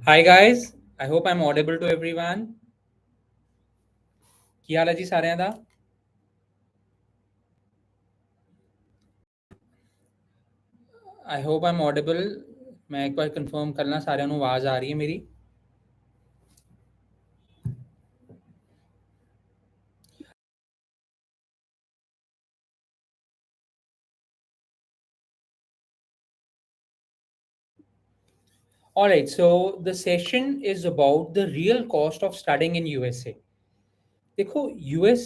Hi guys, I hope I'm audible to everyone. ਕੀ ਹਾਲ ਹੈ ਜੀ ਸਾਰਿਆਂ ਦਾ? I hope I'm audible. मैं एक बार confirm करना ਸਾਰਿਆਂ ਨੂੰ ਆਵਾਜ਼ ਆ ਰਹੀ ਹੈ ਮੇਰੀ? Alright, so the session is about the real cost of studying in USA. ਦੇਖੋ US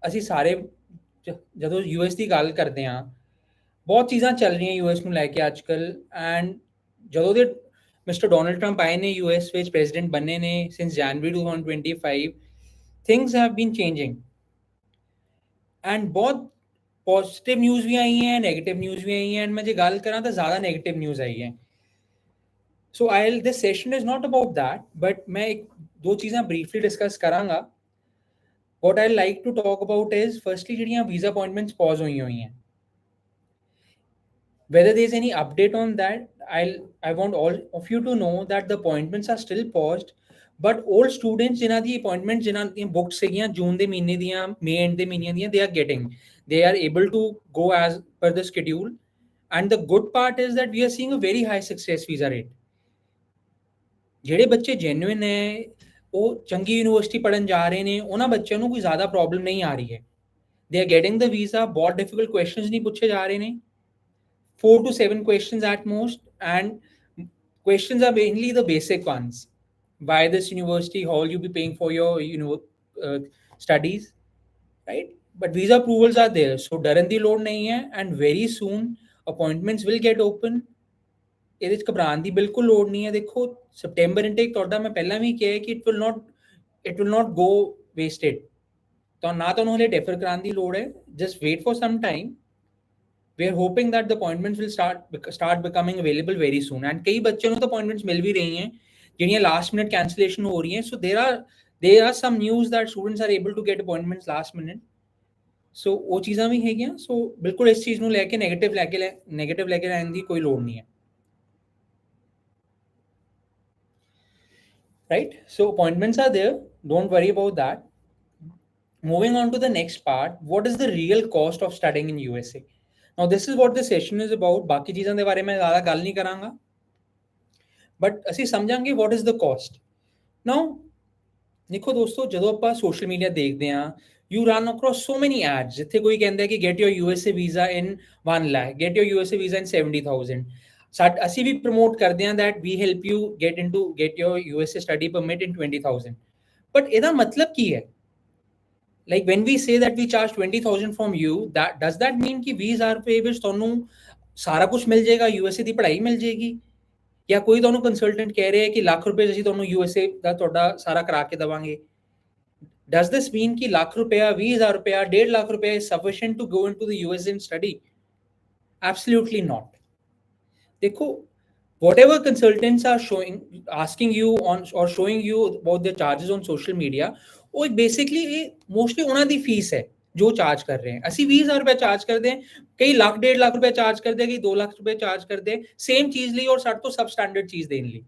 ਅਸੀਂ ਸਾਰੇ ਜਦੋਂ US ਦੀ ਗੱਲ ਕਰਦੇ ਹਾਂ ਬਹੁਤ ਚੀਜ਼ਾਂ ਚੱਲ ਰਹੀਆਂ US ਨੂੰ ਲੈ ਕੇ ਅੱਜਕੱਲ ਐਂਡ ਜਦੋਂ ਦੇ ਮਿਸਟਰ ਡੋਨਲਡ ਟਰੰਪ ਆਏ ਨੇ US ਵਿੱਚ ਪ੍ਰੈਜ਼ੀਡੈਂਟ ਬਣੇ ਨੇ since January 2025 things have been changing and ਬਹੁਤ पॉजिटिव न्यूज़ भी आई हैं नेगेटिव न्यूज़ भी आई हैं एंड मैं जो गल करा तो ज़्यादा नेगेटिव न्यूज़ आई है so I this session is not about that but मैं एक दो चीज़ें ब्रीफली डिस्कस करांगा what I like to talk about is firstly ਜਿਹੜੀਆਂ visa appointments pause ਹੋਈ हैं whether there is any update on that I want all of you to know that the appointments are still paused but old students ਜਿਨ੍ਹਾਂ ਦੀ appointments ਜਿਨ੍ਹਾਂ ਦੀਆਂ booked ਸੀਗੀਆਂ ਜੂਨ ਦੇ ਮਹੀਨੇ ਦੀਆਂ ਮਈ ਐਂਡ ਦੇ ਮਹੀਨੇ ਦੀਆਂ they are getting they are able to go as per the schedule and the good part is that we are seeing a very high success visa rate ਜਿਹੜੇ ਬੱਚੇ genuine ਹੈ ਉਹ ਚੰਗੀ ਯੂਨੀਵਰਸਿਟੀ ਪੜਨ ਜਾ ਰਹੇ ਨੇ ਉਹਨਾਂ ਬੱਚਿਆਂ ਨੂੰ ਕੋਈ ਜ਼ਿਆਦਾ ਪ੍ਰੋਬਲਮ ਨਹੀਂ ਆ ਰਹੀ ਹੈ they are getting the visa ਬਹੁਤ difficult questions ਨਹੀਂ ਪੁੱਛੇ ਜਾ ਰਹੇ ਨੇ 4 to 7 questions at most and questions are mainly the basic ones why this university how will you be paying for your studies right but visa approvals are there so डरन दी लोड नहीं है and very soon appointments will get open ਇਹਦੇ ਚ ਘਬਰਾਉਣ ਦੀ ਬਿਲਕੁਲ ਲੋੜ ਨਹੀਂ ਹੈ ਦੇਖੋ ਸਪਟੈਂਬਰ ਇਨਟੇਕ ਤੁਹਾਡਾ ਮੈਂ ਪਹਿਲਾਂ ਵੀ ਕਿਹਾ ਕਿ it will not go wasted ਤਾਂ ਨਾ ਤੁਹਾਨੂੰ ਹਲੇ ਡੈਫਰ ਕਰਾਉਣ ਦੀ ਲੋੜ ਹੈ just wait for some time we are hoping that the appointments will start becoming available very soon and ਕਈ ਬੱਚਿਆਂ ਨੂੰ ਤਾਂ appointments ਮਿਲ ਵੀ ਰਹੀ हैं ਜਿਹੜੀਆਂ last minute cancellation ਹੋ ਰਹੀ हैं so there are some news that students are able to get appointments last minute so ਉਹ ਚੀਜ਼ਾਂ ਵੀ ਹੈਗੀਆਂ so ਬਿਲਕੁਲ ਇਸ ਚੀਜ਼ ਨੂੰ ਲੈ ਕੇ ਨੈਗੇਟਿਵ ਲੈ ਕੇ ਰਹਿਣ ਦੀ ਕੋਈ ਲੋੜ ਨਹੀਂ ਹੈ right so appointments are there don't worry about that moving on to the next part what is the real cost of studying in USA now this is what the session is about ਬਾਕੀ ਚੀਜ਼ਾਂ ਦੇ ਬਾਰੇ ਮੈਂ ਜ਼ਿਆਦਾ ਗੱਲ ਨਹੀਂ ਕਰਾਂਗਾ but ਅਸੀਂ ਸਮਝਾਂਗੇ what is the cost now ਦੇਖੋ ਦੋਸਤੋ ਜਦੋਂ ਆਪਾਂ ਸੋਸ਼ਲ ਮੀਡੀਆ ਦੇਖਦੇ ਹਾਂ you run across so many ads ਜਿੱਥੇ ਕੋਈ ਕਹਿੰਦਾ ਹੈ ਕਿ get your USA visa in 1 lakh get your USA visa in 70,000 ਅਸੀਂ ਵੀ ਪ੍ਰਮੋਟ ਕਰਦੇ ਹਾਂ that we help you get your USA study permit in 20,000 but ਇਹਦਾ ਮਤਲਬ ਕੀ ਹੈ like when we say that we charge 20,000 from you that does that mean ਕਿ 20,000 ਰੁਪਏ ਵਿੱਚ ਤੁਹਾਨੂੰ ਸਾਰਾ ਕੁਝ ਮਿਲ ਜਾਏਗਾ USA ਦੀ ਪੜ੍ਹਾਈ ਮਿਲ ਜਾਏਗੀ ਜਾਂ ਕੋਈ ਤੁਹਾਨੂੰ ਕੰਸਲਟੈਂਟ ਕਹਿ ਰਿਹਾ ਹੈ ਕਿ ਲੱਖ ਰੁਪਏ ਅਸੀਂ ਤੁਹਾਨੂੰ USA ਦਾ ਤੁਹਾਡਾ ਸਾਰਾ ਕਰਾ ਕੇ ਦੇਵਾਂਗੇ does this mean कि लाख रुपया 20,000 रुपया 1.5 लाख रुपया is sufficient to go into the US and study absolutely not देखो whatever consultants are asking you on or showing you about their charges on social media वो basically mostly ਉਹਨਾਂ ਦੀ fees ਹੈ ਜੋ charge ਕਰ ਰਹੇ हैं ਅਸੀਂ 20,000 रुपया ਚਾਰਜ ਕਰਦੇ हैं ਕਈ ਲੱਖ 1.5 ਲੱਖ रुपया ਚਾਰਜ ਕਰਦੇ हैं ਕਈ 2 ਲੱਖ रुपया ਚਾਰਜ ਕਰਦੇ हैं ਸੇਮ ਚੀਜ਼ ਲਈ ਔਰ ਸਾਡੇ ਤੋਂ ਸਬ ਸਟੈਂਡਰਡ ਚੀਜ਼ ਦੇਣ ਲਈ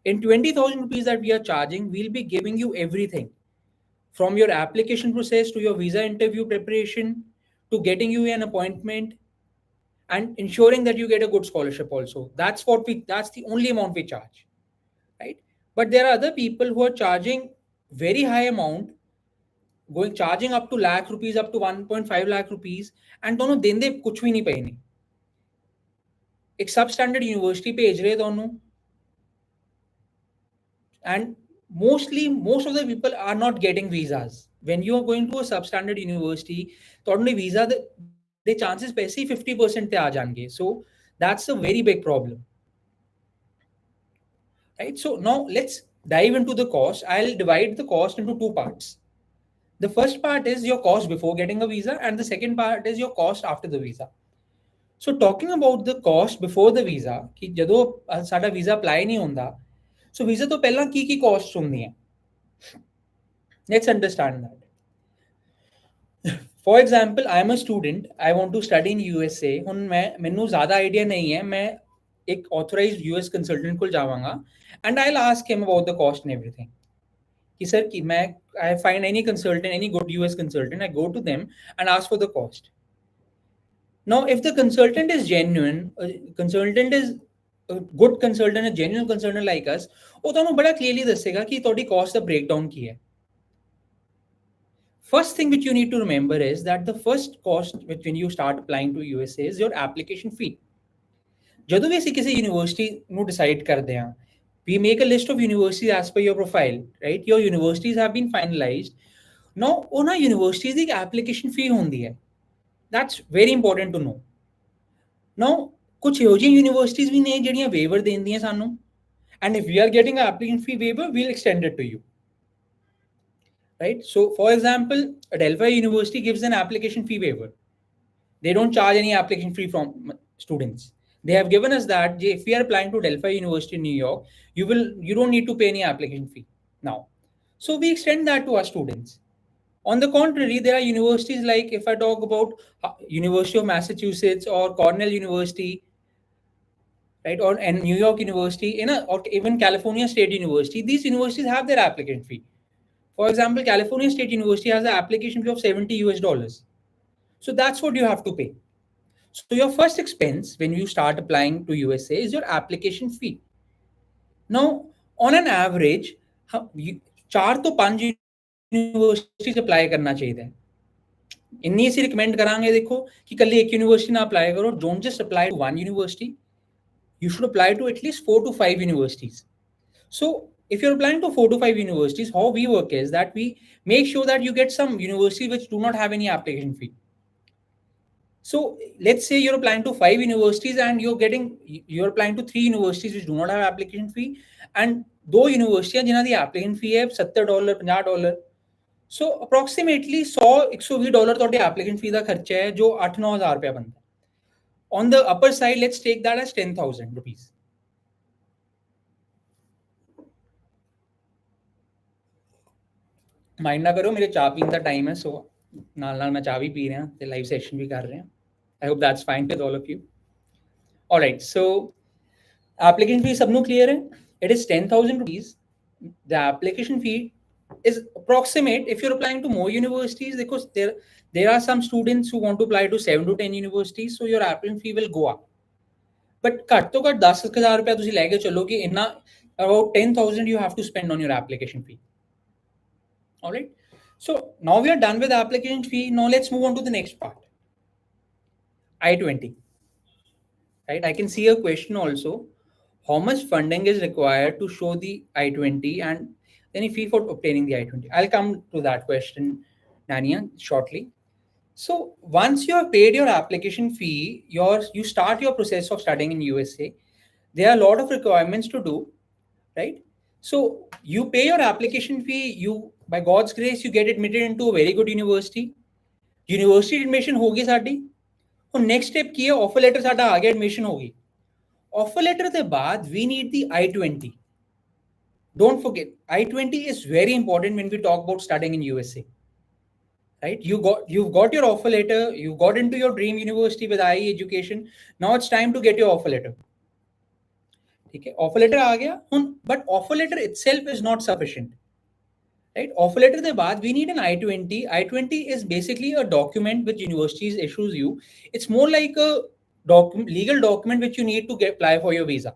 in 20,000 rupees that we are charging we'll be giving you everything from your application process to your visa interview preparation to getting you an appointment and ensuring that you get a good scholarship also that's the only amount we charge right but there are other people who are charging very high amount charging up to lakh rupees up to 1.5 lakh rupees and दोनों देंदे कुछ भी नहीं पे नहीं एक सब standard university भेज रहे दोनों and most of the people are not getting visas when you are going to a substandard university ਤੁਹਾਡੇ visa the chances ਪੈਸੇ 50% ਤੇ ਆ ਜਾਣਗੇ so that's a very big problem right so now let's dive into the cost I'll divide the cost into two parts the first part is your cost before getting a visa and the second part is your cost after the visa so talking about the cost before the visa ਕਿ ਜਦੋਂ ਸਾਡਾ visa apply ਨਹੀਂ ਹੁੰਦਾ so visa ਤੋਂ ਪਹਿਲਾਂ ਕੀ costs ਹੁੰਦੀਆਂ let's understand that for example I am a student I want to study in USA ਹੁਣ ਮੈਨੂੰ ਜ਼ਿਆਦਾ ਆਈਡੀਆ ਨਹੀਂ ਹੈ ਮੈਂ एक authorized US consultant को जाऊंगा and I'll ask him about the cost and everything. कि सर कि मैं I find any consultant, any good US consultant, I go to them and ask for the cost. Now, if the consultant is genuine, consultant is a good consultant, a genuine consultant like us, वो ਤੁਹਾਨੂੰ बड़ा clearly ਦੱਸੇगा कि ਤੁਹਾਡੀ cost ਦਾ breakdown ਕੀ ਹੈ. First thing which you need to remember is that the first cost which when you start applying to USA is your application fee. ਜਦੋਂ ਵੀ ਅਸੀਂ ਕਿਸੇ university ਨੂੰ ਡਿਸਾਈਡ ਕਰਦੇ ਹਾਂ, we make a list of universities as per your profile, right? Your universities have been finalized. Now, ਉਹਨਾਂ universities ਦੀ application fee ਹੁੰਦੀ ਹੈ. That's very important to know. Now, ਕੁਝ ਇਹੋ ਜਿਹੀਆਂ ਯੂਨੀਵਰਸਿਟੀਜ਼ ਵੀ ਨੇ ਜਿਹੜੀਆਂ waiver ਦਿੰਦੀਆਂ ਸਾਨੂੰ, and if we are getting an application fee waiver, we'll extend it to you. Right? So, for example, Delphi University gives an application fee waiver. They don't charge any application fee from students. They have given us that if we are applying to Delphi University in New York, you don't need to pay any application fee now. So we extend that to our students. On the contrary, there are universities like if I talk about University of Massachusetts or Cornell University, right, or and New York University, or even California State University, these universities have their application fee. For example, California State University has an application fee of $70 US. So that's what you have to pay. So your first expense when you start applying to USA is your application fee. Now, on an average, 4 to 5 universities apply करना चाहिए. इन्नी सी recommend करांगे देखो कि कल एक university ना apply करो. Don't just apply to one university. You should apply to at least 4 to 5 universities. So if you're applying to 4 to 5 universities, how we work is that we make sure that you get some universities which do not have any application fee. So let's say you're applying to 5 universities and you're applying to 3 universities which do not have application fee, and 2 universities जिन्हां दी application fee है $70 $50. So approximately $100-120 ਤੁਹਾਡੇ application fee ਦਾ ਖਰਚਾ ਹੈ ਜੋ 8-9 ਹਜ਼ਾਰ ਰੁਪਏ ਬਣਦਾ. On the upper side, let's take that as 10,000 rupees. Mind ना करो, मेरे चाह पीन का टाइम है, सो नाल मैं चाह भी पी रहा ते लाइव सेशन भी कर रहे हैं. I hope that's fine with all of you. All right, so application fee सबनों clear है. It is 10,000 rupees. The application fee is approximate. If you're applying to more universities, because there are some students who want to apply to 7 to 10 universities, so your application fee will go up. But ਘੱਟ ਤੋਂ ਘੱਟ 10,000 रुपया ਤੁਸੀਂ ਲੈ ਕੇ ਚੱਲੋ ਕਿ ਇੰਨਾ about 10,000 you have to spend on your application fee. All right. So now we are done with the application fee. Now let's move on to the next part. I-20. Right. I can see a question also. How much funding is required to show the I-20 and any fee for obtaining the I-20? I'll come to that question, Nania, shortly. So once you have paid your application fee, you start your process of studying in USA. There are a lot of requirements to do, right? So you pay your application fee, by God's grace, you get admitted into a very good university. University admission होगी साड़ी. और next step की है offer letter साड़ा आ गया, admission होगी. Offer letter के बाद we need the I-20. Don't forget, I-20 is very important when we talk about studying in USA. Right? You've got your offer letter. You got into your dream university with IIE Education. Now it's time to get your offer letter. Okay, offer letter आ गया. But offer letter itself is not sufficient. Right? Offer letter के बाद we need an I-20. I-20 is basically a document which universities issues you. It's more like a legal document which you need to apply for your visa.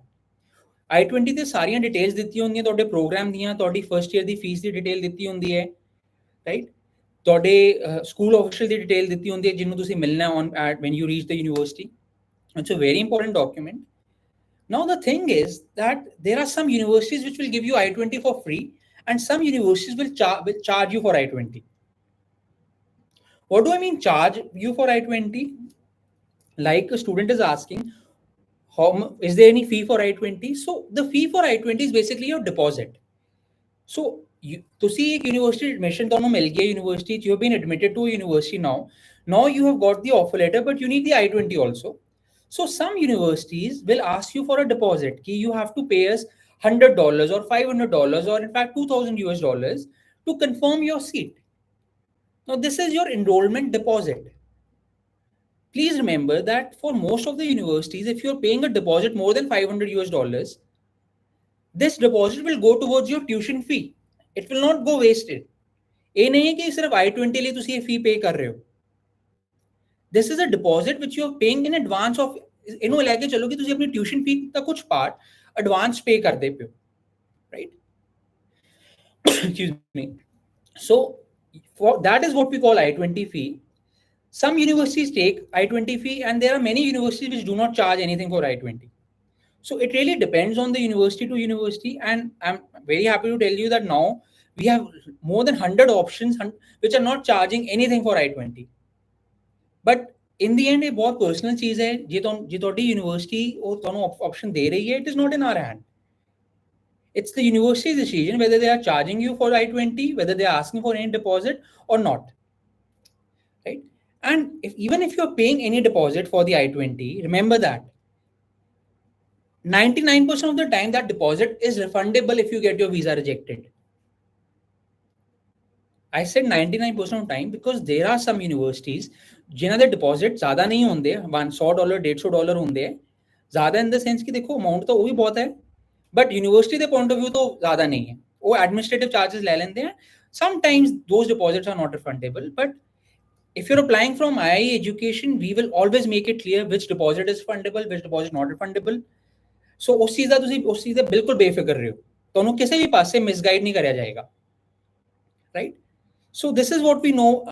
I-20 ਤੇ ਸਾਰੀਆਂ details ਦਿੱਤੀਆਂ ਹੁੰਦੀਆਂ, ਤੁਹਾਡੇ programme ਦੀਆਂ, ਤੁਹਾਡੀ first year ਦੀ fees ਦੀ detail ਦਿੱਤੀ ਹੁੰਦੀ ਹੈ, ਰਾਈਟ? ਤੁਹਾਡੇ ਸਕੂਲ ਆਫੀਸ਼ੀਅਲ ਦੀ ਡਿਟੇਲ ਦਿੱਤੀ ਹੁੰਦੀ ਹੈ ਜਿਹਨੂੰ ਤੁਸੀਂ ਮਿਲਣਾ when you reach the university. It's a very important document. Now the thing is that there are some universities which will give you I-20 for free, and some universities will charge you for I-20. What do I mean charge you for I-20? Like a student is asking, is there any fee for I-20? So the fee for I-20 is basically your deposit. So ਤੁਸੀਂ ਇੱਕ university admission ਤੁਹਾਨੂੰ ਮਿਲ ਗਿਆ university, you have been admitted to a university now. Now you have got the offer letter, but you need the I-20 also. So some universities will ask you for a deposit. Ki you have to pay us $100 or $500 or in fact $2,000 to confirm your seat. Now this is your enrollment deposit. please remember that for most of the universities, if you're paying a deposit more than 500 US dollars, this deposit will go towards your tuition fee. It will not go wasted. ये नहीं है कि सिर्फ I-20 लिए तुसी ये fee pay कर रहे हो. This is a deposit which you are paying in advance of. इन्हों लेके चलो कि तुसी अपनी tuition fee का कुछ part advance pay कर दे पे, right? Excuse me. So for that is what we call I-20 fee. Some universities take I-20 fee, and there are many universities which do not charge anything for I-20. So it really depends on the university to university, and I'm very happy to tell you that now we have more than 100 options which are not charging anything for I-20. But in the end, ये बहुत personal चीज है, जी तोड़ी university और दोनों option दे रही है, it is not in our hand. It's the university's decision whether they are charging you for I-20, whether they are asking for any deposit or not, right? And even if you're paying any deposit for the I-20, remember that 99% of the time that deposit is refundable if you get your visa rejected. I said 99% of time because there are some universities जिन्हां दे deposit ज़्यादा नहीं होंदे, $100 $150 होंदे, ज़्यादा in the sense कि देखो amount तो वो भी बहुत है, but university के point of view तो ज़्यादा नहीं है, वो administrative charges ले लेंदे हैं. Sometimes those deposits are not refundable, but if you're applying from IIE Education, we will always make it clear which deposit is refundable, which deposit is not refundable. So उस चीज़ का बिल्कुल बेफिक्र रहे हो, तो किसी भी पास से मिसगाइड नहीं कराया जाएगा, right? So this is what we know.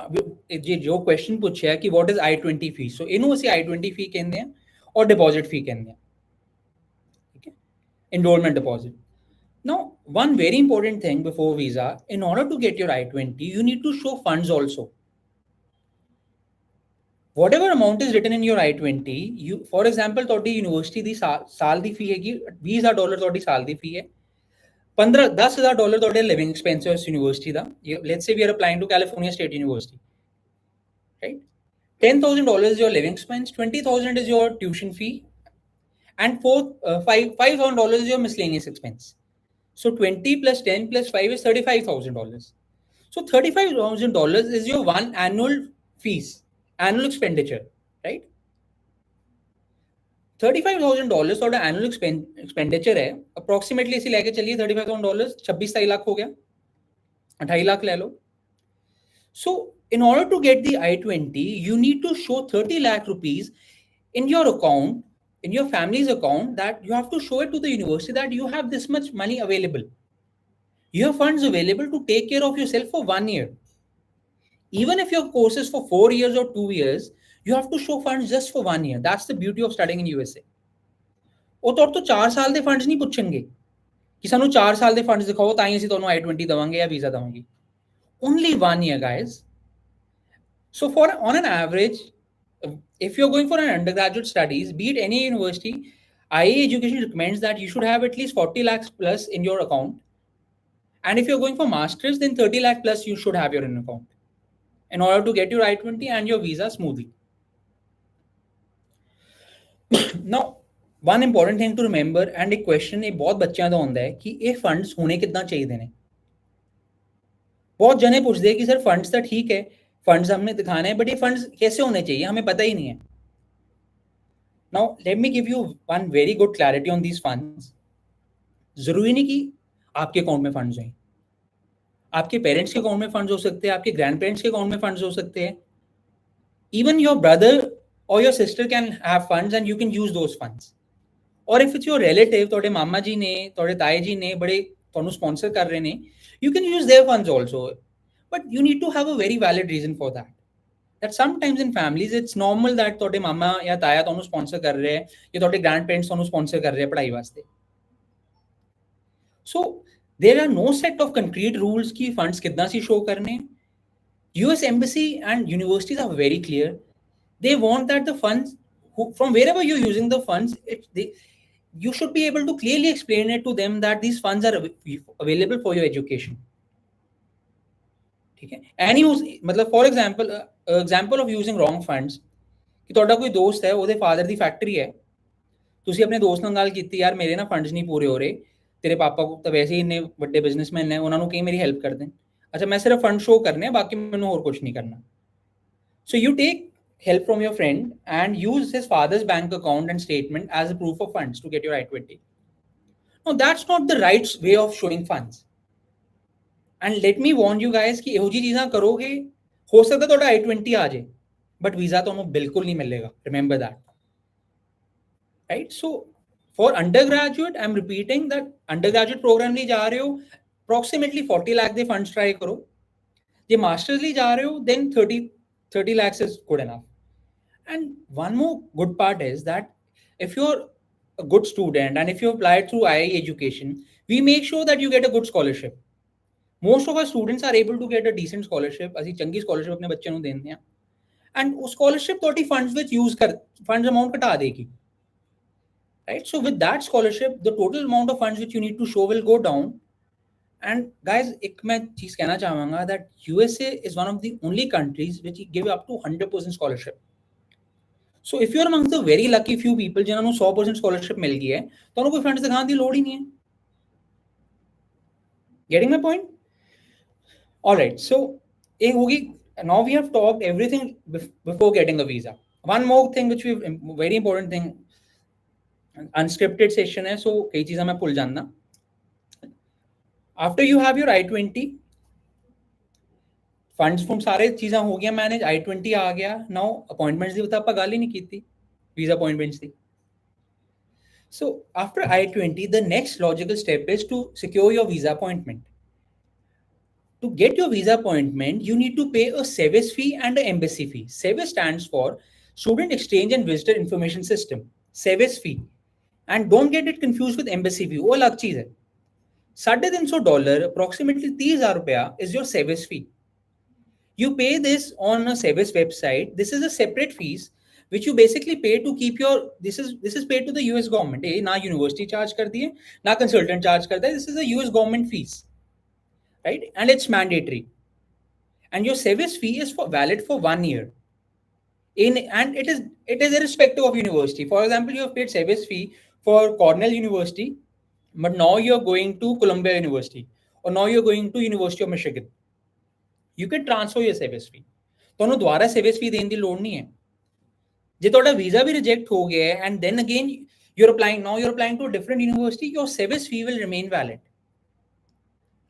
जो question पूछा है कि what is I-20 fee? So इन्हों से I-20 fee कहते हैं और deposit fee कहते हैं, ठीक है? Enrollment deposit. Now, one very important thing before visa, in order to get your I-20, you need to show funds also. Whatever amount is written in your I-20, you, for example, तोड़ी university दी साल दी फी है कि $20,000 तोड़ी साल दी फी है, $10,000 तोड़े living expenses university दा. Let's say we are applying to California State University, right? $10,000 is your living expense, $20,000 is your tuition fee, and $5,000 is your miscellaneous expense. So 20 plus 10 plus 5 is $35,000. So $35,000 is your one annual fees, annual expenditure, right? $35,000 थोड़ा annual expenditure है, approximately इसे लेके चलिए $35,000 26 लाख हो गया, 28 लाख ले लो. So in order to get the I-20, you need to show 30 lakh rupees in your account, in your family's account, that you have to show it to the university that you have this much money available. You have funds available to take care of yourself for 1 year. Even if your course is for 4 years or 2 years, you have to show funds just for 1 year. That's the beauty of studying in USA. ਉਹ तो 4 ਸਾਲ ਦੇ funds ਨਹੀਂ ਪੁੱਛਣਗੇ ਕਿ ਸਾਨੂੰ 4 ਸਾਲ ਦੇ ਫੰਡਸ ਦਿਖਾਓ ਤਾਂ ਹੀ ਅਸੀਂ ਤੁਹਾਨੂੰ I-20 ਦਵਾਂਗੇ ਜਾਂ ਵੀਜ਼ਾ ਦਵਾਂਗੇ. Only 1 year, guys. So on an average, if you're going for an undergraduate studies, be it any university, IIE Education recommends that you should have at least 40 lakhs plus in your account. And if you're going for masters, then 30 lakh plus you should have your in account in order to get your I-20 and your visa smoothly. Now, one important thing to remember, and a question एक बहुत बच्चों का होता है कि ये funds होने कितना चाहिए ने. बहुत जने पूछते हैं कि सर फंड्स तो ठीक है, फंड्स हमने दिखाने हैं, बट ये फंड्स कैसे होने चाहिए, हमें पता ही नहीं है. Now, let me give you one very good clarity on these funds. जरूरी नहीं कि आपके अकाउंट में फंड्स हों, आपके पेरेंट्स के अकाउंट में फंड्स हो सकते हैं, आपके ग्रैंड पेरेंट्स के अकाउंट में फंड्स हो सकते हैं. Even your brother or your sister can have funds and you can use those funds. Or if it's your relative, तोड़े मामा जी ने, तोड़े ताए जी ने बड़े तोनु स्पॉन्सर कर रहे ने, you can use their funds also. But you need to have a very valid reason for that. That sometimes in families it's normal that तोड़े मामा या ताया तोनु स्पॉन्सर कर रहे हैं, या तोड़े grandparents तोनु स्पॉन्सर कर रहे हैं पढ़ाई वास्ते. So there are no set of concrete rules कि funds कितना सी show करने. US Embassy and universities are very clear. They want that the funds, from wherever you're using the funds, you should be able to clearly explain it to them that these funds are available for your education. ठीक है? And use, मतलब for example of using wrong funds, कि ਤੁਹਾਡਾ ਕੋਈ ਦੋਸਤ ਹੈ, ਉਹਦੇ father ਦੀ factory ਹੈ, ਤੁਸੀਂ ਆਪਣੇ ਦੋਸਤ ਨਾਲ ਗੱਲ ਕੀਤੀ, ਯਾਰ ਮੇਰੇ ਨਾ ਫੰਡਸ ਨਹੀਂ ਪੂਰੇ ਹੋ ਰਹੇ, ਤੇਰੇ ਪਾਪਾ ਕੋ ਤਾਂ ਵੈਸੇ ਹੀ ਇੰਨੇ ਵੱਡੇ ਬਿਜ਼ਨਸਮੈਨ ਨੇ, ਉਹਨਾਂ ਨੂੰ ਕਹੀਂ ਮੇਰੀ ਹੈਲਪ ਕਰ ਦੇਣ. ਅੱਛਾ, ਮੈਂ ਸਿਰਫ ਫੰਡ ਸ਼ੋ ਕਰਨੇ ਆ, ਬਾਕੀ ਮੈਨੂੰ ਹੋਰ ਕੁਝ ਨਹੀਂ ਕਰਨਾ. So you take help from your friend and use his father's bank account and statement as a proof of funds to get your I-20. Now, that's not the right way of showing funds. And let me warn you guys कि ਇਹੋ ਜਿਹੀ ਚੀਜ਼ਾਂ ਕਰੋਗੇ ਹੋ ਸਕਦਾ ਤੁਹਾਡਾ I-20 ਆ ਜਾਏ but visa ਤੁਹਾਨੂੰ ਬਿਲਕੁਲ ਨਹੀਂ ਮਿਲੇਗਾ. Remember that. Right? So for undergraduate, I'm repeating that undergraduate program ਲਈ ਜਾ ਰਹੇ ਹੋ approximately 40 lakh ਦੇ funds try ਕਰੋ. ਜੇ masters ਲਈ ਜਾ ਰਹੇ ਹੋ then 30 lakhs is good enough. And one more good part is that if you're a good student and if you apply through IIE Education, we make sure that you get a good scholarship. Most of our students are able to get a decent scholarship. ਅਸੀਂ ਚੰਗੀ scholarship ਆਪਣੇ ਬੱਚਿਆਂ ਨੂੰ ਦਿੰਦੇ ਹਾਂ. And ਉਹ scholarship ਤੁਹਾਡੀ funds ਵਿੱਚ use funds amount ਘਟਾ ਦੇਗੀ. Right? So with that scholarship, the total amount of funds which you need to show will go down. And guys, एक मैं चीज कहना चाहूँगा that USA is one of the only countries which give up to 100% scholarship. So if you're among the very lucky few people जिन्होंने 100% scholarship मिल गई है तो उनको कोई funds दिखाने की लोड़ ही नहीं है. Getting my point? All right. So एक होगी. Now we have talked everything before getting a visa. One more thing which we very important thing. Unscripted session है, so कई चीज़ें मैं भूल जाना. After you have your I-20, funds from सारे चीज़ें हो गया मैनेज, I-20 आ गया. Now appointments दी तो आप गल ही नहीं की थी, visa appointments the. So after I-20, the next logical step is to secure your visa appointment. To get your visa appointment, you need to pay a SEVIS fee and an embassy fee. SEVIS stands for Student Exchange and Visitor Information System. SEVIS fee. And don't get it confused with embassy fee. वो अलग चीज है. $350 approximately ₹30,000 is your SEVIS fee. You pay this on a SEVIS website. This is a separate fees which you basically pay to keep your. This is paid to the US government. ना university charge कर दिए, ना consultant charge करता है. This is a US government fees, right? And it's mandatory. And your SEVIS fee is valid for 1 year. And it is irrespective of university. For example, you have paid SEVIS fee for Cornell University, but now you're going to Columbia University, or now you're going to University of Michigan. You can transfer your SEVIS fee. ਤੁਹਾਨੂੰ ਦੁਬਾਰਾ SEVIS fee ਦੇਣ ਦੀ ਲੋੜ ਨਹੀਂ ਹੈ. ਜੇ ਤੁਹਾਡਾ visa ਵੀ reject ਹੋ ਗਿਆ ਹੈ and then again you're applying to a different university, your SEVIS fee will remain valid.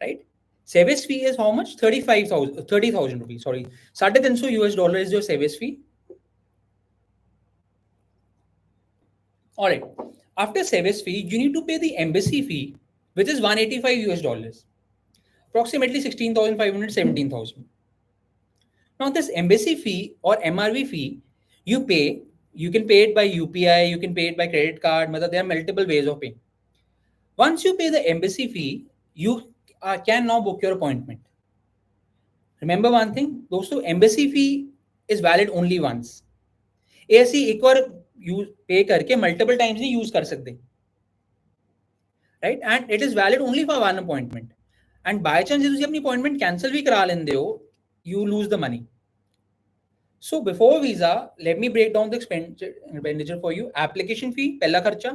Right? SEVIS fee is how much? $30,000 rupees. Sorry, $350 is your SEVIS fee. All right. After SEVIS fee, you need to pay the embassy fee, which is $185, approximately 16,500, 17,000. Now, this embassy fee or MRV fee, you can pay it by UPI, you can pay it by credit card. There are multiple ways of paying. Once you pay the embassy fee, you can now book your appointment. Remember one thing, दोस्तों, embassy fee is valid only once. ऐसी एक बार use पे करके multiple times नहीं use कर सकते, right? And it is valid only for one appointment. And by chance ਤੁਸੀਂ ਆਪਣੀ अपॉइंटमेंट कैंसिल भी करा लेंदे हो, you lose the money. So before visa, let me break down the expenditure for you. Application fee, पहला खर्चा.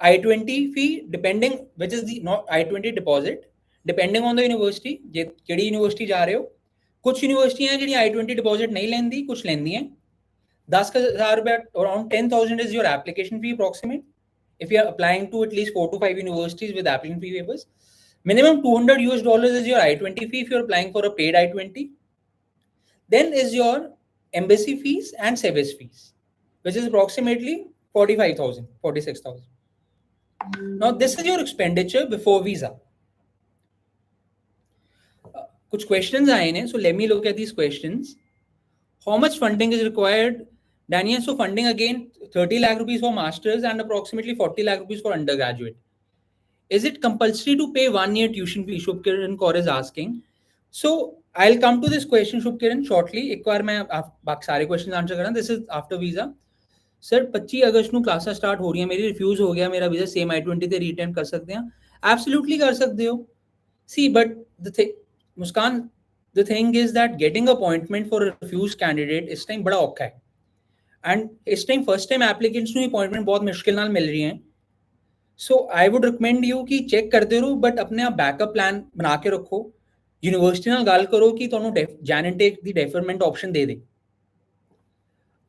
I-20 fee, depending which is the not I-20 deposit, depending on the university. ਜਿਹੜੀ university जा रहे हो, कुछ यूनिवर्सिटियां हैं ਜਿਹੜੀ I-20 deposit नहीं लेंदी, कुछ लेंदी हैं. $10,000, around 10,000 is your application fee approximate. If you are applying to at least 4 to 5 universities with application fee waivers, minimum $200 is your I-20 fee if you are applying for a paid I-20. Then is your embassy fees and SEVIS fees, which is approximately 45,000, 46,000. Now this is your expenditure before visa. कुछ questions आए हैं, so let me look at these questions. How much funding is required? Daniel, so funding again, 30 lakh rupees for masters and approximately 40 lakh rupees for undergraduate. Is it compulsory to pay 1 year tuition fee? Shubkiran Kaur is asking. So I'll come to this question, Shubkiran, shortly. एक बार मैं सारे questions answer करा. This is after visa. Sir, 25 अगस्त ਨੂੰ क्लासा start हो रही है, मेरी रिफ्यूज हो गया मेरा वीजा, सेम I-20 ਤੇ ਰੀਟੈਂਡ ਕਰ ਸਕਦੇ ਹਾਂ? Absolutely कर सकते हो. See, but the thing, Muskan, the thing is that getting appointment for a refused candidate इस टाइम बड़ा औखा है. एंड इस टाइम फर्स्ट टाइम एप्लीकेंट्स ਨੂੰ अपॉइंटमेंट बहुत मुश्किल ਨਾਲ मिल रही हैं. सो आई वुड रिकमेंड यू कि चेक करते रहो, बट अपने आप बैकअप प्लान बना के रखो. यूनिवर्सिटी ਨਾਲ ਗੱਲ ਕਰੋ कि ਤੁਹਾਨੂੰ ਜੈਨ ਇਨਟੇਕ ਦੀ ਡੈਫਰਮੈਂਟ ਆਪਸ਼ਨ ਦੇ ਦੇ.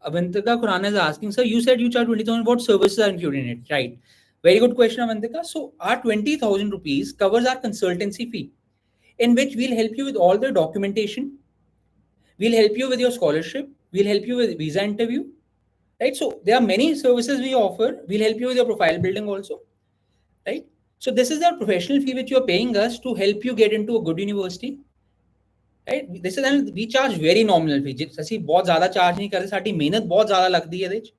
Avantika Khurana is asking, sir, you said you charge 20,000. What services are included in it? Right. Very good question, Avantika. So our 20,000 rupees covers our consultancy fee, in which we'll help you with all the documentation. We'll help you with your scholarship. We'll help you with visa interview. Right. So there are many services we offer. We'll help you with your profile building also. Right. So this is the professional fee which you're paying us to help you get into a good university. Right? This is, and we charge very nominal fee. ਅਸੀਂ ਬਹੁਤ ਜ਼ਿਆਦਾ charge ਨਹੀਂ ਕਰਦੇ, ਸਾਡੀ ਮਿਹਨਤ ਬਹੁਤ ਜ਼ਿਆਦਾ ਲੱਗਦੀ ਹੈ ਇਹਦੇ ਵਿੱਚ,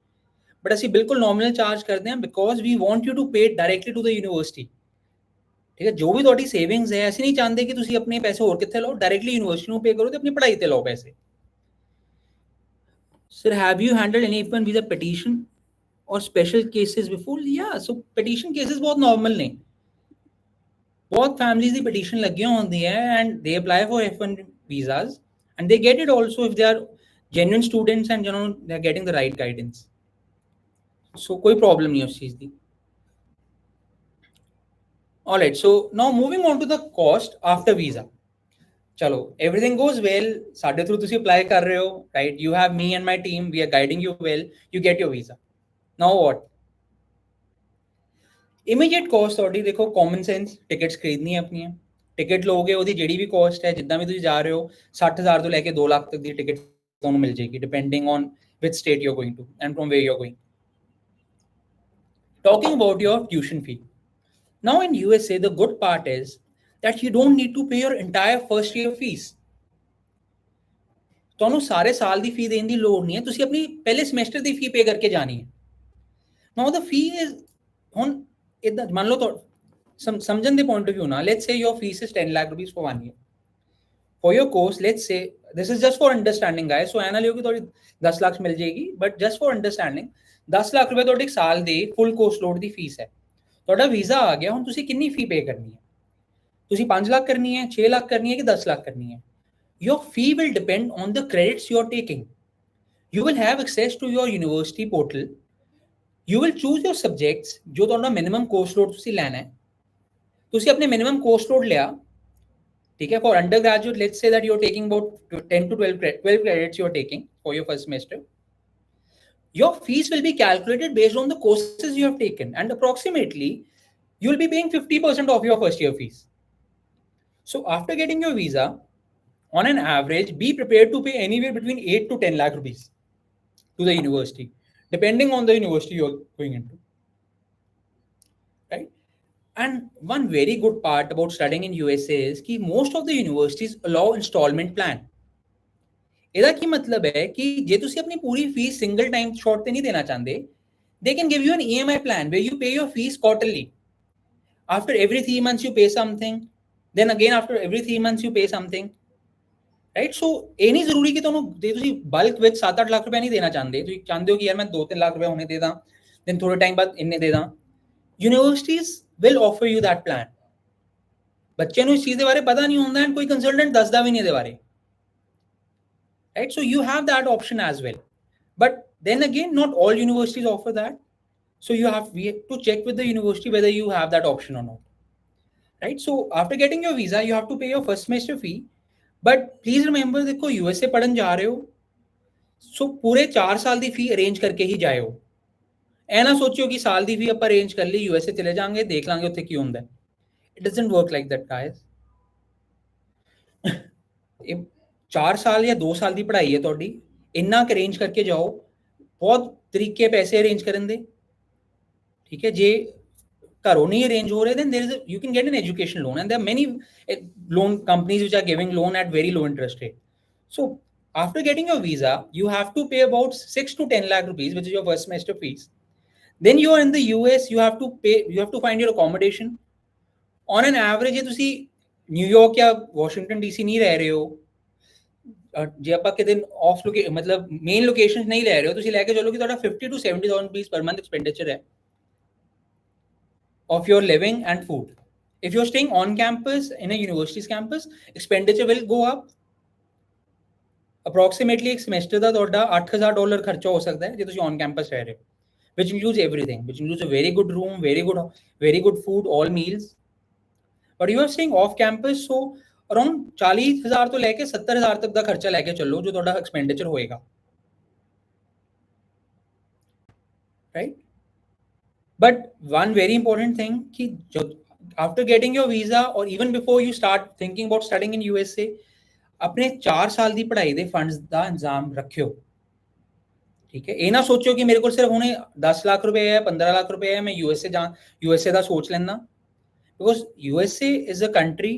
ਬਟ ਅਸੀਂ ਬਿਲਕੁਲ ਨੋਮੀਨਲ ਚਾਰਜ ਕਰਦੇ ਹਾਂ because we want you to pay directly to the university. ਠੀਕ ਹੈ, ਜੋ ਵੀ ਤੁਹਾਡੀ ਸੇਵਿੰਗਸ ਹੈ, ਅਸੀਂ ਨਹੀਂ ਚਾਹੁੰਦੇ ਕਿ ਤੁਸੀਂ ਆਪਣੇ ਪੈਸੇ ਹੋਰ ਕਿੱਥੇ ਲਾਓ, ਡਾਇਰੈਕਟਲੀ ਯੂਨੀਵਰਸਿਟੀ ਨੂੰ ਪੇ ਕਰੋ ਤੇ ਆਪਣੀ ਪੜ੍ਹਾਈ ਤੇ ਲਾਓ ਪੈਸੇ। Sir, have you handled any F1 visa petition or special cases before? Yeah, so petition cases बहुत normal ने, बहुत families ਦੀ petition ਲੱਗੀਆਂ ਹੁੰਦੀਆਂ and they apply for F1 visas and they get it also if they are genuine students and they are getting the right guidance. So कोई problem नहीं उस चीज दी। All right, so now moving on to the cost after visa. चलो, everything goes well, साढ़े through तुसी apply कर रहे हो, right? You have me and my team, we are guiding you well, you get your visa. Now what? Immediate cost ਤੁਹਾਡੀ ਦੇਖੋ, common sense, tickets ਖਰੀਦਣੀ ਹੈ ਆਪਣੀਆਂ, ਟਿਕਟ ਲੋਗੇ, ਉਹਦੀ ਜਿਹੜੀ ਵੀ ਕੋਸਟ ਹੈ, ਜਿੱਦਾਂ ਵੀ ਤੁਸੀਂ ਜਾ ਰਹੇ ਹੋ, 60,000 ਤੋਂ ਲੈ ਕੇ 2 ਲੱਖ ਤੱਕ ਦੀ ਟਿਕਟ ਤੁਹਾਨੂੰ ਮਿਲ ਜਾਏਗੀ, depending on which state you're going to and from where you're going. Talking about your tuition fee. Now in USA, the good part is that you don't need to pay your entire first year fees. ਤੁਹਾਨੂੰ ਸਾਰੇ ਸਾਲ ਦੀ ਫੀ ਦੇਣ ਦੀ ਲੋੜ ਨਹੀਂ ਹੈ, ਤੁਸੀਂ ਆਪਣੀ ਪਹਿਲੇ ਸਮੈਸਟਰ ਦੀ ਫੀ ਪੇ ਕਰਕੇ ਜਾਣੀ ਹੈ। Now the fee is, ਹੁਣ ਇਦਾਂ ਮੰਨ ਲਓ, ਸਮਝਣ ਦੇ point of view ਨਾ, let's say your fees is 10 lakh rupees for 1 year. For your course, let's say, this is just for understanding guys, so ਐਨਾ ਲਿਓ ਕਿ ਤੁਹਾਡੀ 10 ਲੱਖ ਮਿਲ ਜਾਏਗੀ, but just for understanding, 10 lakh ਰੁਪਏ ਤੁਹਾਡੇ ਇੱਕ ਸਾਲ ਦੇ full course load ਦੀ ਫੀਸ ਹੈ। ਤੁਹਾਡਾ ਵੀਜ਼ਾ ਆ ਗਿਆ, ਹੁਣ ਤੁਸੀਂ ਕਿੰਨੀ ਫੀ ਪੇ ਕਰਨੀ ਹੈ? ਤੁਸੀਂ 5 ਲੱਖ ਕਰਨੀ ਹੈ, 6 ਲੱਖ ਕਰਨੀ ਹੈ ਕਿ 10 ਲੱਖ ਕਰਨੀ ਹੈ? Your fee will depend on the credits you are taking. You will have access to your university portal. You will choose your subjects जो ਤੁਹਾਡਾ minimum course load ਤੁਸੀਂ ਲੈਣਾ ਹੈ। ਤੁਸੀਂ ਆਪਣੇ minimum course load ਲਿਆ, ठीक है? For undergraduate, let's say that you're taking about 10 to 12 credits you're taking for your first semester. Your fees will be calculated based on the courses you have taken, and approximately you will be paying 50% of your first year fees. So after getting your visa, on an average, be prepared to pay anywhere between 8 to 10 lakh rupees to the university, depending on the university you're going into, right? And one very good part about studying in USA is that most of the universities allow installment plan. ਇਹਦਾ ਕੀ ਮਤਲਬ ਹੈ ਕਿ ਜੇ ਤੁਸੀਂ ਆਪਣੀ ਪੂਰੀ fees single time short ਤੇ ਨਹੀਂ ਦੇਣਾ ਚਾਹੁੰਦੇ, they can give you an EMI plan where you pay your fees quarterly. After every 3 months you pay something, then again after every 3 months you pay something, right? So ਇਹ ਨਹੀਂ ਜ਼ਰੂਰੀ ਕਿ ਤੁਹਾਨੂੰ ਜੇ ਤੁਸੀਂ ਬਲਕ ਵਿੱਚ 7-8 ਲੱਖ ਰੁਪਏ ਨਹੀਂ ਦੇਣਾ ਚਾਹੁੰਦੇ, ਤੁਸੀਂ ਚਾਹੁੰਦੇ ਹੋ ਕਿ ਯਾਰ ਮੈਂ 2-3 ਲੱਖ ਰੁਪਏ ਹੁਣੇ ਦੇ ਦਾਂ, then ਥੋੜੇ ਟਾਈਮ ਬਾਅਦ ਇੰਨੇ ਦੇ ਦਾਂ, universities will offer you that plan. ਬੱਚੇ ਨੂੰ ਇਸ ਚੀਜ਼ ਦੇ ਬਾਰੇ ਪਤਾ ਨਹੀਂ ਹੁੰਦਾ and ਕੋਈ ਕੰਸਲਟੈਂਟ ਦੱਸਦਾ ਵੀ ਨਹੀਂ ਇਹਦੇ ਬਾਰੇ, right? So you have that option as well, but then again not all universities offer that, so we have to check with the university whether you have that option or not, right? So after getting your visa, you have to pay your first semester fee, but please remember, देखो USA पढ़न जा रहे हो, so पूरे 4 साल ਦੀ फी arrange करके ही जाओ। ਐ ਨਾ ਸੋਚਿਓ ਕਿ ਸਾਲ ਦੀ ਫੀ ਆਪਾਂ ਅਰੇਂਜ ਕਰ ਲਈ, USA ਚਲੇ ਜਾਾਂਗੇ, ਦੇਖ ਲਾਂਗੇ ਉੱਥੇ ਕੀ ਹੁੰਦਾ। It doesn't work like that guys. ਇਹ 4 ਸਾਲ ਜਾਂ 2 ਸਾਲ ਦੀ ਪੜ੍ਹਾਈ ਹੈ ਤੁਹਾਡੀ, ਇੰਨਾ ਕੁ ਅਰੇਂਜ ਕਰਕੇ ਜਾਓ। ਬਹੁਤ ਤਰੀਕੇ ਪੈਸੇ ਅਰੇਂਜ ਕਰਨ ਦੇ, ਠੀਕ ਹੈ? ਜੇ ਘਰੋਂ ਨਹੀਂ ਅਰੇਂਜ ਹੋ ਰਹੇ, then there is you can get an education loan, and there are many loan companies which are giving loan at very low interest rate. So after getting your visa, you have to pay about 6 to 10 lakh rupees, which is your first semester fees. Then you are in the US, you have to find your accommodation. On an average, ਜੇ ਤੁਸੀਂ New York ਜਾਂ Washington DC ਨਹੀਂ ਰਹਿ ਰਹੇ ਹੋ, ਜੇ ਆਪਾਂ ਕਿਤੇ ਆਫ ਮਤਲਬ ਮੇਨ ਲੋਕੇਸ਼ਨ ਨਹੀਂ ਲੈ ਰਹੇ ਹੋ, ਤੁਸੀਂ ਲੈ ਕੇ ਚੱਲੋ ਕਿ ਤੁਹਾਡਾ 50 to 70,000 rupees per month expenditure ਹੈ of your living and food. If you're staying on campus in a university's campus, expenditure will go up. Approximately ਇੱਕ semester ਦਾ ਤੁਹਾਡਾ $8,000 ਖਰਚਾ ਹੋ ਸਕਦਾ ਹੈ ਜੇ ਤੁਸੀਂ on campus ਰਹਿ ਰਹੇ ਹੋ, which includes everything, which includes a very good room, very good food, all meals. But you are staying off campus, so around 40,000 ਤੋਂ ਲੈ ਕੇ 70,000 ਤੱਕ ਦਾ ਖਰਚਾ ਲੈ ਕੇ ਚੱਲੋ ਜੋ ਤੁਹਾਡਾ expenditure ਹੋਏਗਾ। right? But one very important thing कि after getting your visa or even before you start thinking about studying in USA, अपने 4 साल ਦੀ पढ़ाई ਦੇ फंड्स ਦਾ इंतजाम रखियो, ठीक है? ਇਹ ਨਾ ਸੋਚਿਓ ਕਿ ਮੇਰੇ ਕੋਲ ਸਿਰਫ ਹੁਣੇ 10 ਲੱਖ ਰੁਪਏ ਹੈ, 15 ਲੱਖ ਰੁਪਏ ਹੈ, ਮੈਂ यूएसए ਦਾ ਸੋਚ ਲੈਣਾ, because USA is a country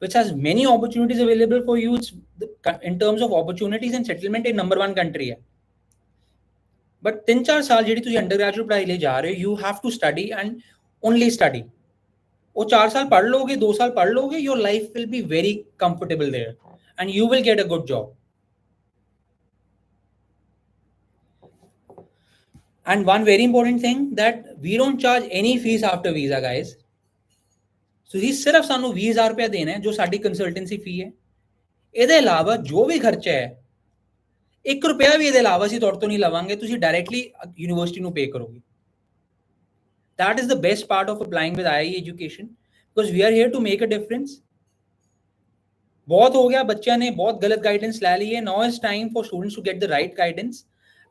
which has many opportunities available for you. In terms of opportunities and settlement, a number one country है. But 3-4 साल ਜਿਹੜੀ ਤੁਸੀਂ ਅੰਡਰਗ੍ਰੈਜੂਏਟ ਪੜ੍ਹਾਈ ਲਈ ਜਾ ਰਹੇ ਹੋ, you have to study and only study. वो 4 साल पढ़ लोगे, 2 साल पढ़ लोगे, your life will be very comfortable there and you will get a good job. And one very important thing, that we don't charge any fees after visa, guys. So ਤੁਸੀਂ ਸਿਰਫ ਸਾਨੂੰ 20,000 ਰੁਪਏ ਦੇਣਾ ਹੈ, ਜੋ ਸਾਡੀ ਕੰਸਲਟੈਂਸੀ ਫੀ ਹੈ। ਇਹਦੇ ਇਲਾਵਾ ਜੋ ਵੀ ਖਰਚਾ ਹੈ, 1 ਰੁਪਿਆ ਵੀ ਇਹਦੇ ਇਲਾਵਾ ਅਸੀਂ ਤੁਹਾਡੇ ਤੋਂ ਨਹੀਂ ਲਵਾਂਗੇ, ਤੁਸੀਂ ਡਾਇਰੈਕਟਲੀ ਯੂਨੀਵਰਸਿਟੀ ਨੂੰ ਪੇ ਕਰੋਗੇ। That is the best part of applying with IIE Education, because we are here to make a difference. बहुत हो गया, बच्चा ने बहुत गलत गाइडेंस ले ली है। Now is time for students to get the right guidance,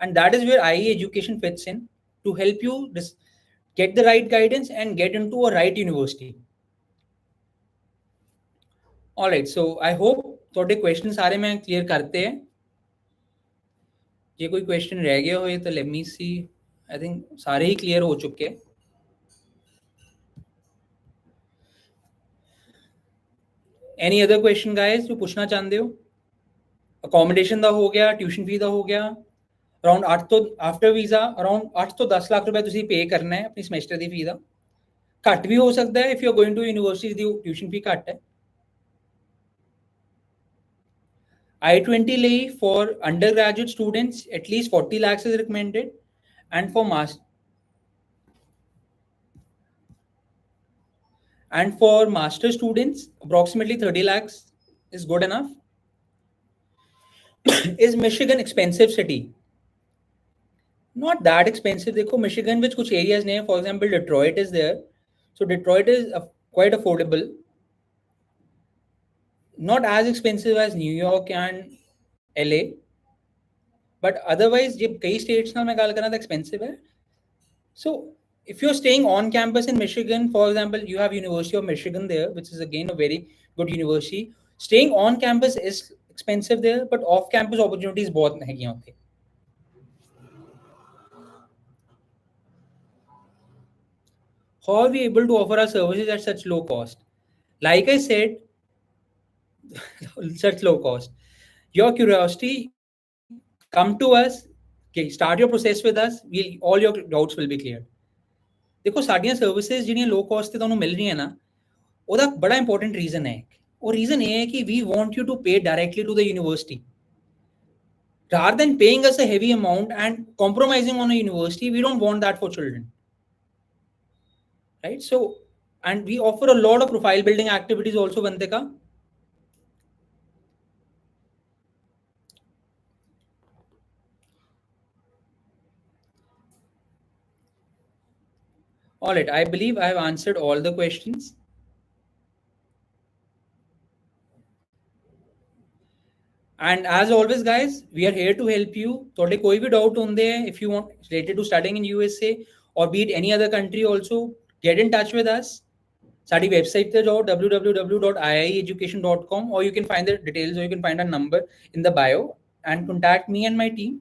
and that is where IIE Education fits in to help you get the right guidance and get into a right university. All right, so I hope थोड़े questions सारे मैं clear करते हैं। ये कोई question रह गया हो तो let me see. I think सारे ही clear हो चुके हैं। Any other question guys जो पूछना चाहते हो? Accommodation ਦਾ ਹੋ ਗਿਆ, tuition fee ਦਾ ਹੋ ਗਿਆ, around 8 ਤੋਂ after visa around 8 ਤੋਂ 10 ਲੱਖ ਰੁਪਏ ਤੁਸੀਂ ਪੇ ਕਰਨਾ ਹੈ ਆਪਣੀ ਸਮੈਸਟਰ ਦੀ ਫੀ ਦਾ। ਘੱਟ ਵੀ ਹੋ ਸਕਦਾ ਹੈ, if you are going to university the tuition fee ਘੱਟ ਹੈ। I-20 ਲਈ for undergraduate students at least 40 lakhs is recommended, and for master students approximately 30 lakhs is good enough. Is Michigan expensive city? Not that expensive. देखो Michigan with कुछ areas ने, for example Detroit is there, so Detroit is quite affordable, not as expensive as New York and LA, but otherwise जब कई states ना मैं गाल करना था expensive है। So if you're staying on campus in Michigan, for example you have University of Michigan there, which is again a very good university, staying on campus is expensive there, but off campus opportunities बहुत महंगी होती है। How are we able to offer our services at such low cost? Like I said, such low cost. Your curiosity, come to us, okay, start your process with us, all your doubts will be cleared. देखो साड़ियां services ਜਿਹੜੀਆਂ low cost ਤੇ ਤੁਹਾਨੂੰ ਮਿਲ ਰਹੀਆਂ ਨਾ, ਉਹਦਾ ਬੜਾ important reason ਹੈ। ਉਹ ਰੀਜ਼ਨ ਇਹ ਹੈ ਕਿ we want you to pay directly to the university rather than paying us a heavy amount and compromising on a university. We don't want that for children, right? So, and we offer a lot of profile building activities also, Vantika. All right, I believe I have answered all the questions. And as always, guys, we are here to help you. थोड़े कोई भी doubt होंगे, if you want related to studying in USA or be it any other country also, get in touch with us. Sari website पे जाओ www.iieeducation.com, or you can find the details, or you can find a number in the bio and contact me and my team.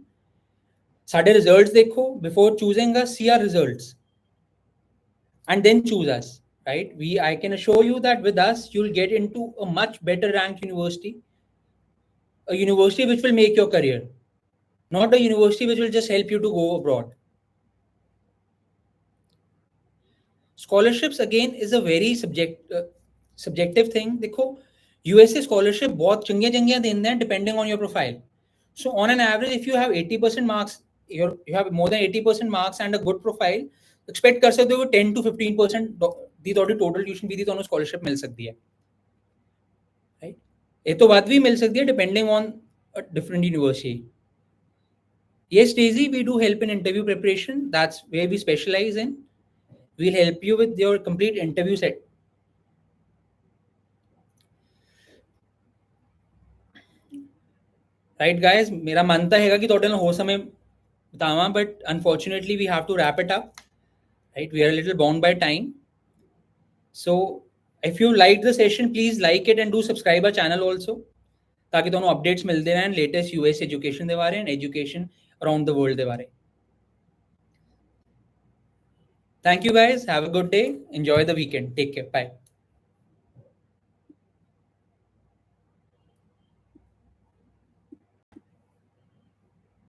साड़े results देखो, before choosing us, see our results and then choose us, right? I can assure you that with us you'll get into a much better ranked university, a university which will make your career, not a university which will just help you to go abroad. Scholarships again is a very subjective thing. देखो USA scholarship बहुत चंगियां देते हैं depending on your profile. So on an average, if you have 80% marks, you have more than 80% marks and a good profile, expect कर सकते हो 10 to 15% दी थोड़ी total tuition fee दी तो scholarship मिल सकती है, right? ये तो बात भी मिल सकती है depending on a different university. Yes, Daisy, we do help in interview preparation. That's where we specialize in. We'll help you with your complete interview set. Right, guys? मेरा मानता है कि ਤੁਹਾਡੇ ਨਾਲ ਹੋ समय Tama, but unfortunately we have to wrap it up, right? We are a little bound by time. So if you liked the session, please like it and do subscribe our channel also, ताकि दोनों updates मिलते रहें latest US education के बारे and education around the world के बारे. Thank you guys. Have a good day. Enjoy the weekend. Take care. Bye.